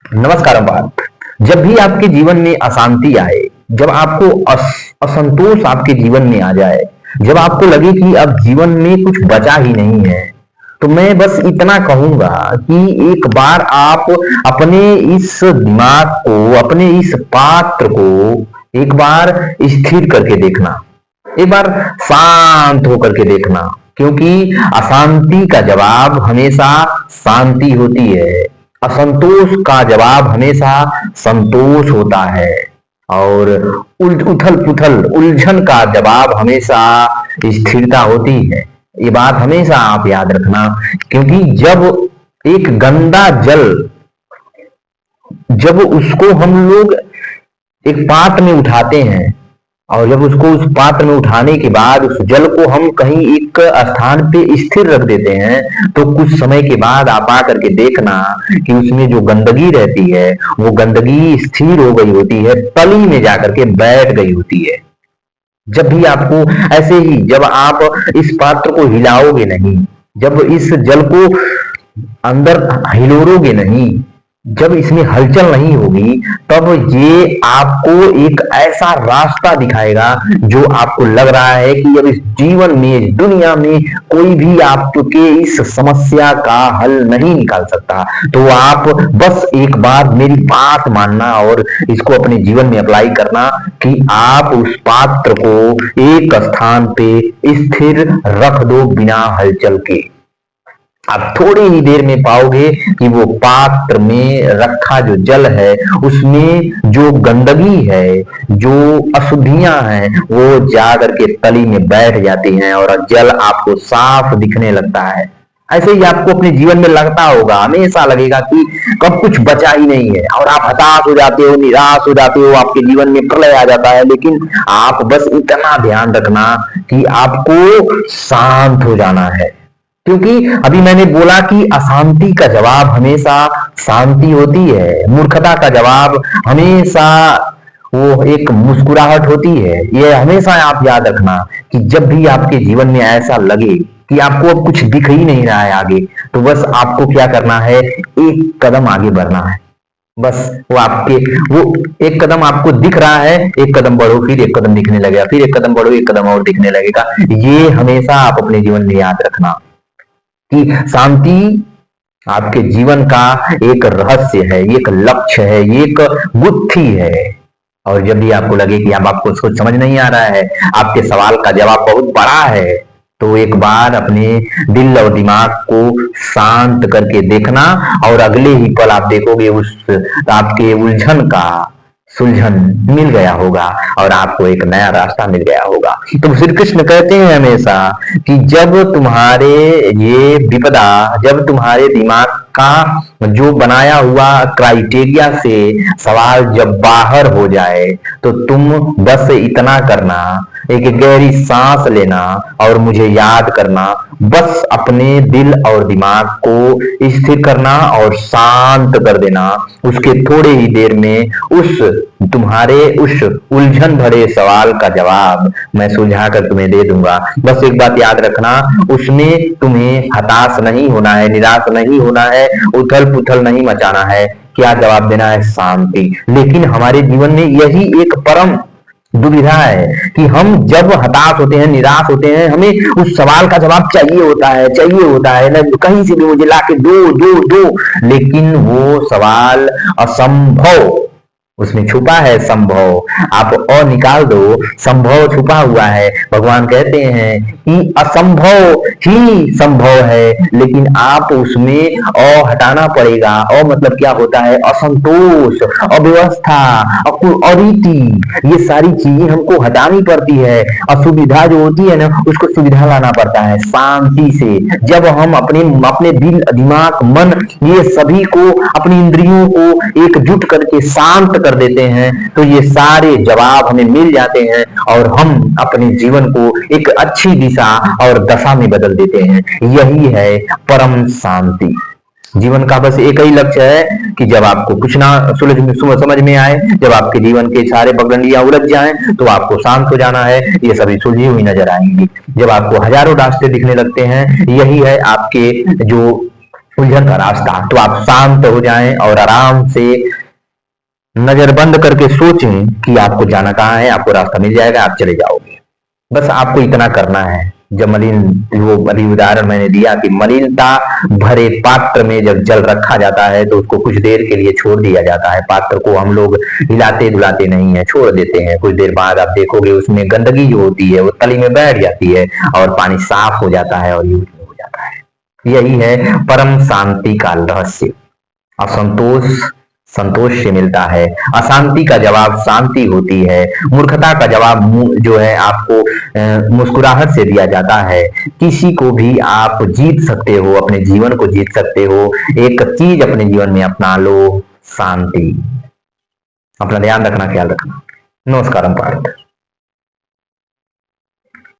नमस्कार बात। जब भी आपके जीवन में अशांति आए, जब आपको असंतोष आपके जीवन में आ जाए, जब आपको लगे कि अब जीवन में कुछ बचा ही नहीं है, तो मैं बस इतना कहूंगा कि एक बार आप अपने इस दिमाग को, अपने इस पात्र को एक बार स्थिर करके देखना, एक बार शांत होकर के देखना, क्योंकि अशांति का जवाब हमेशा शांति होती है। असंतोष का जवाब हमेशा संतोष होता है। और उथल पुथल उलझन का जवाब हमेशा स्थिरता होती है। ये बात हमेशा आप याद रखना, क्योंकि जब एक गंदा जल, जब उसको हम लोग एक पात्र में उठाते हैं और जब उसको उस पात्र में उठाने के बाद उस जल को हम कहीं एक स्थान पे स्थिर रख देते हैं, तो कुछ समय के बाद आप आकर के देखना कि उसमें जो गंदगी रहती है वो गंदगी स्थिर हो गई होती है, तली में जाकर के बैठ गई होती है। जब भी आपको ऐसे ही, जब आप इस पात्र को हिलाओगे नहीं, जब इस जल को अंदर हिलोरोगे नहीं, जब इसमें हलचल नहीं होगी, तब ये आपको एक ऐसा रास्ता दिखाएगा जो आपको लग रहा है कि अब इस जीवन में, इस दुनिया में कोई भी आपके इस समस्या का हल नहीं निकाल सकता। तो आप बस एक बार मेरी बात मानना और इसको अपने जीवन में अप्लाई करना कि आप उस पात्र को एक स्थान पे स्थिर रख दो बिना हलचल के। आप थोड़ी ही देर में पाओगे कि वो पात्र में रखा जो जल है उसमें जो गंदगी है, जो अशुद्धियां हैं, वो जाकर के तली में बैठ जाती हैं और जल आपको साफ दिखने लगता है। ऐसे ही आपको अपने जीवन में लगता होगा, हमेशा लगेगा कि कब कुछ बचा ही नहीं है और आप हताश हो जाते हो, निराश हो जाते हो, आपके जीवन में प्रलय आ जाता है। लेकिन आप बस इतना ध्यान रखना कि आपको शांत हो जाना है, क्योंकि अभी मैंने बोला कि अशांति का जवाब हमेशा शांति होती है, मूर्खता का जवाब हमेशा वो एक मुस्कुराहट होती है। ये हमेशा आप याद रखना कि जब भी आपके जीवन में ऐसा लगे कि आपको अब कुछ दिख ही नहीं रहा है आगे, तो बस आपको क्या करना है, एक कदम आगे बढ़ना है। बस वो एक कदम आपको दिख रहा है, एक कदम बढ़ो, फिर एक कदम दिखने लगेगा, फिर एक कदम बढ़ो, एक कदम और दिखने लगेगा। ये हमेशा आप अपने जीवन में याद रखना कि शांति आपके जीवन का एक रहस्य है, एक लक्ष्य है, एक गुत्थी है। और जब भी आपको लगे कि अब आपको कुछ समझ नहीं आ रहा है, आपके सवाल का जवाब बहुत बड़ा है, तो एक बार अपने दिल और दिमाग को शांत करके देखना और अगले ही पल आप देखोगे उस आपके उलझन का सुलझन मिल गया होगा और आपको एक नया रास्ता मिल गया होगा। तो श्री कृष्ण कहते हैं हमेशा कि जब तुम्हारे ये विपदा, जब तुम्हारे दिमाग का जो बनाया हुआ क्राइटेरिया से सवाल जब बाहर हो जाए, तो तुम बस इतना करना, एक गहरी सांस लेना और मुझे याद करना, बस अपने दिल और दिमाग को स्थिर करना और शांत कर देना। उसके थोड़े ही देर में तुम्हारे उस उलझन भरे सवाल का जवाब मैं सुलझा कर तुम्हें दे दूंगा। बस एक बात याद रखना, उसमें तुम्हें हताश नहीं होना है, निराश नहीं होना है, उथल पुथल नहीं मचाना है। क्या जवाब देना है? शांति। लेकिन हमारे जीवन में यही एक परम दुविधा है कि हम जब हताश होते हैं, निराश होते हैं, हमें उस सवाल का जवाब चाहिए होता है ना, कहीं से भी मुझे लाके दो दो दो, लेकिन वो सवाल असंभव, उसमें छुपा है संभव। आप और निकाल दो, संभव छुपा हुआ है। भगवान कहते हैं कि असंभव ही संभव है, लेकिन आप उसमें और हटाना पड़ेगा। और मतलब क्या होता है? असंतोष, अव्यवस्था, अरीति, ये सारी चीजें हमको हटानी पड़ती है। असुविधा जो होती है ना, उसको सुविधा लाना पड़ता है शांति से। जब हम अपने दिल, दिमाग, मन, ये सभी को, अपनी इंद्रियों को एकजुट करके शांत कर देते हैं, तो ये सारे जवाब हमें मिल जाते हैं और हम अपने जीवन को एक अच्छी दिशा और दशा में बदल देते हैं। यही है परम शांति। जीवन का बस एक ही लक्ष्य है कि जब आपको कुछ ना समझ में आए, जब आपके जीवन के सारे पगडंडियां उलझ जाएं, तो आपको शांत हो जाना है। ये सभी सुलझी हुई नजर आएंगी। जब आपको हजारों रास्ते दिखने लगते हैं, यही है आपके जो उलझन का रास्ता, तो आप शांत हो जाएं और आराम से नजर बंद करके सोचें कि आपको जाना कहाँ है। आपको रास्ता मिल जाएगा, आप चले जाओगे। बस आपको इतना करना है। जब मलिन, वो अभी उदाहरण मैंने दिया कि मलिनता भरे पात्र में जब जल रखा जाता है तो उसको कुछ देर के लिए छोड़ दिया जाता है। पात्र को हम लोग हिलाते डुलाते नहीं है, छोड़ देते हैं। कुछ देर बाद आप देखोगे उसमें गंदगी जो होती है वो तली में बैठ जाती है और पानी साफ हो जाता है और यूज में हो जाता है। यही है परम शांति का रहस्य। असंतोष संतोष से मिलता है, अशांति का जवाब शांति होती है, मूर्खता का जवाब जो है आपको मुस्कुराहट से दिया जाता है। किसी को भी आप जीत सकते हो, अपने जीवन को जीत सकते हो। एक चीज अपने जीवन में अपना लो, शांति। अपना ध्यान रखना, ख्याल रखना। नमस्कार पार्थ।